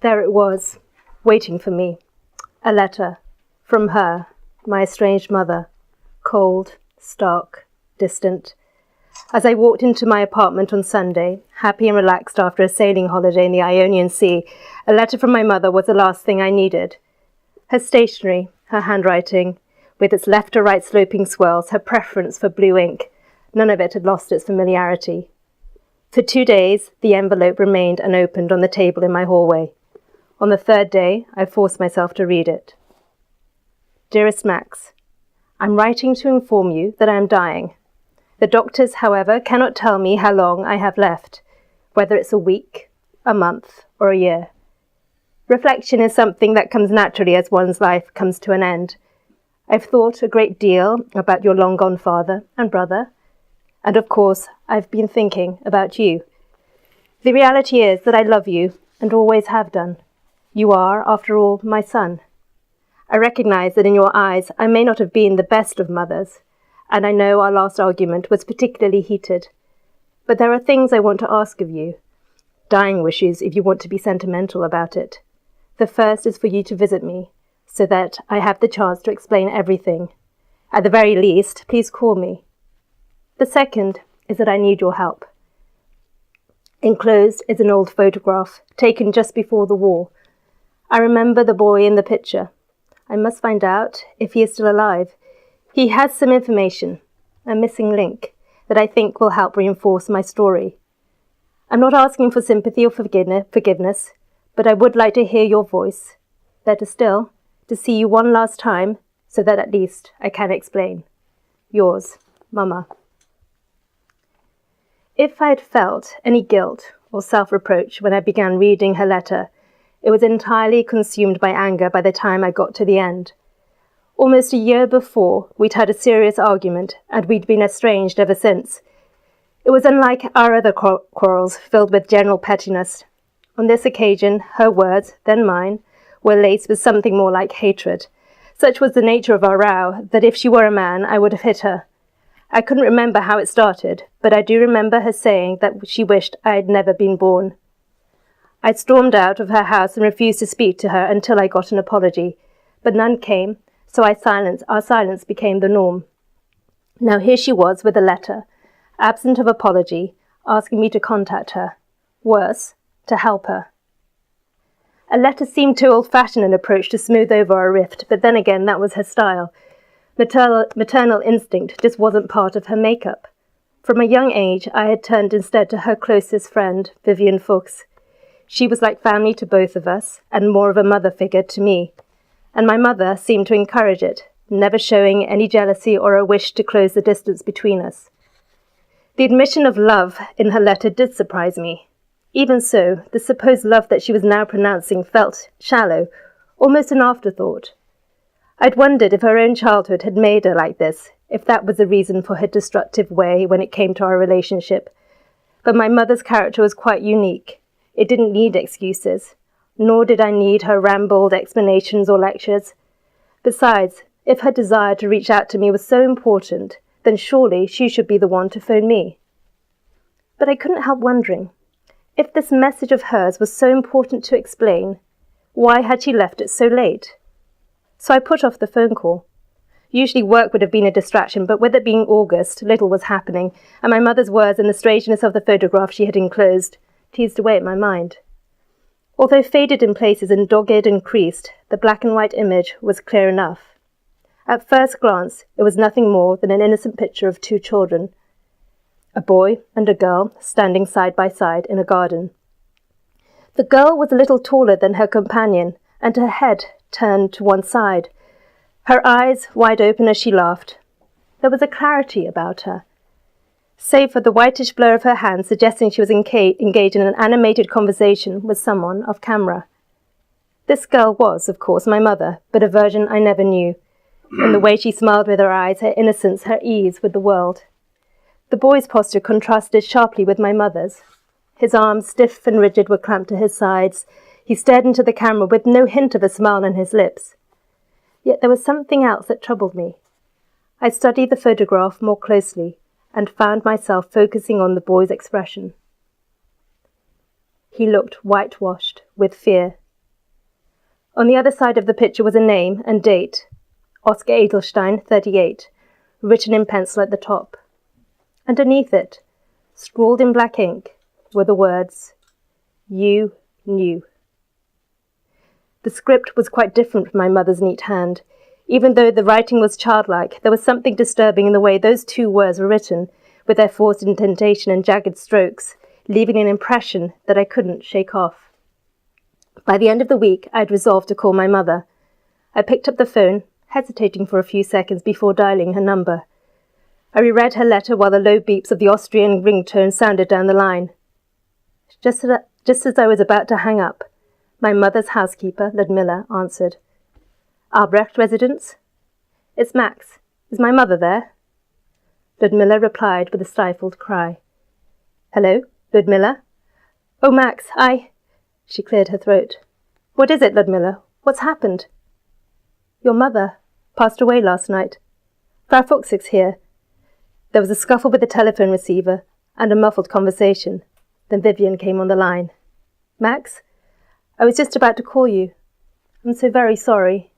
There it was, waiting for me. A letter from her, my estranged mother, cold, stark, distant. As I walked into my apartment on Sunday, happy and relaxed after a sailing holiday in the Ionian Sea, a letter from my mother was the last thing I needed. Her stationery, her handwriting, with its left to right sloping swirls, her preference for blue ink, none of it had lost its familiarity. For 2 days, the envelope remained unopened on the table in my hallway. On the third day, I forced myself to read it. Dearest Max, I'm writing to inform you that I am dying. The doctors, however, cannot tell me how long I have left, whether it's a week, a month, or a year. Reflection is something that comes naturally as one's life comes to an end. I've thought a great deal about your long-gone father and brother, and of course, I've been thinking about you. The reality is that I love you and always have done. You are, after all, my son. I recognize that in your eyes I may not have been the best of mothers, and I know our last argument was particularly heated. But there are things I want to ask of you. Dying wishes, if you want to be sentimental about it. The first is for you to visit me, so that I have the chance to explain everything. At the very least, please call me. The second is that I need your help. Enclosed is an old photograph, taken just before the war. I remember the boy in the picture. I must find out if he is still alive. He has some information, a missing link, that I think will help reinforce my story. I'm not asking for sympathy or forgiveness, but I would like to hear your voice. Better still, to see you one last time, so that at least I can explain. Yours, Mama. If I had felt any guilt or self-reproach when I began reading her letter, it was entirely consumed by anger by the time I got to the end. Almost a year before, we'd had a serious argument, and we'd been estranged ever since. It was unlike our other quarrels, filled with general pettiness. On this occasion, her words, then mine, were laced with something more like hatred. Such was the nature of our row, that if she were a man, I would have hit her. I couldn't remember how it started, but I do remember her saying that she wished I had never been born. I stormed out of her house and refused to speak to her until I got an apology, but none came, so our silence became the norm. Now here she was with a letter, absent of apology, asking me to contact her. Worse, to help her. A letter seemed too old-fashioned an approach to smooth over our rift, but then again that was her style. Maternal instinct just wasn't part of her makeup. From a young age, I had turned instead to her closest friend, Vivian Fuchs. She was like family to both of us, and more of a mother figure to me. And my mother seemed to encourage it, never showing any jealousy or a wish to close the distance between us. The admission of love in her letter did surprise me. Even so, the supposed love that she was now pronouncing felt shallow, almost an afterthought. I'd wondered if her own childhood had made her like this, if that was the reason for her destructive way when it came to our relationship. But my mother's character was quite unique. It didn't need excuses, nor did I need her rambled explanations or lectures. Besides, if her desire to reach out to me was so important, then surely she should be the one to phone me. But I couldn't help wondering, if this message of hers was so important to explain, why had she left it so late? So I put off the phone call. Usually work would have been a distraction, but with it being August, little was happening, and my mother's words and the strangeness of the photograph she had enclosed teased away at my mind. Although faded in places and dogged and creased, the black and white image was clear enough. At first glance, it was nothing more than an innocent picture of 2 children, a boy and a girl standing side by side in a garden. The girl was a little taller than her companion, and her head turned to one side, her eyes wide open as she laughed. There was a clarity about her, save for the whitish blur of her hand suggesting she was engaged in an animated conversation with someone off camera. This girl was, of course, my mother, but a version I never knew. In the way she smiled with her eyes, her innocence, her ease with the world. The boy's posture contrasted sharply with my mother's. His arms, stiff and rigid, were clamped to his sides. He stared into the camera with no hint of a smile on his lips. Yet there was something else that troubled me. I studied the photograph more closely and found myself focusing on the boy's expression. He looked whitewashed with fear On the other side of the picture was a name and date, Oskar Edelstein, 38, written in pencil at the top. Underneath it, scrawled in black ink, were the words, "You knew." The script was quite different from my mother's neat hand. Even though the writing was childlike, there was something disturbing in the way those two words were written, with their forced indentation and jagged strokes, leaving an impression that I couldn't shake off. By the end of the week, I had resolved to call my mother. I picked up the phone, hesitating for a few seconds before dialing her number. I reread her letter while the low beeps of the Austrian ringtone sounded down the line. Just as I was about to hang up, my mother's housekeeper, Ludmilla, answered. "Albrecht residence?" "It's Max. Is my mother there?" Ludmilla replied with a stifled cry. "Hello, Ludmilla?" "Oh, Max, She cleared her throat. "What is it, Ludmilla? What's happened?" "Your mother passed away last night. Frau Fuchsig's here." There was a scuffle with the telephone receiver and a muffled conversation. Then Vivian came on the line. "Max? I was just about to call you. I'm so very sorry."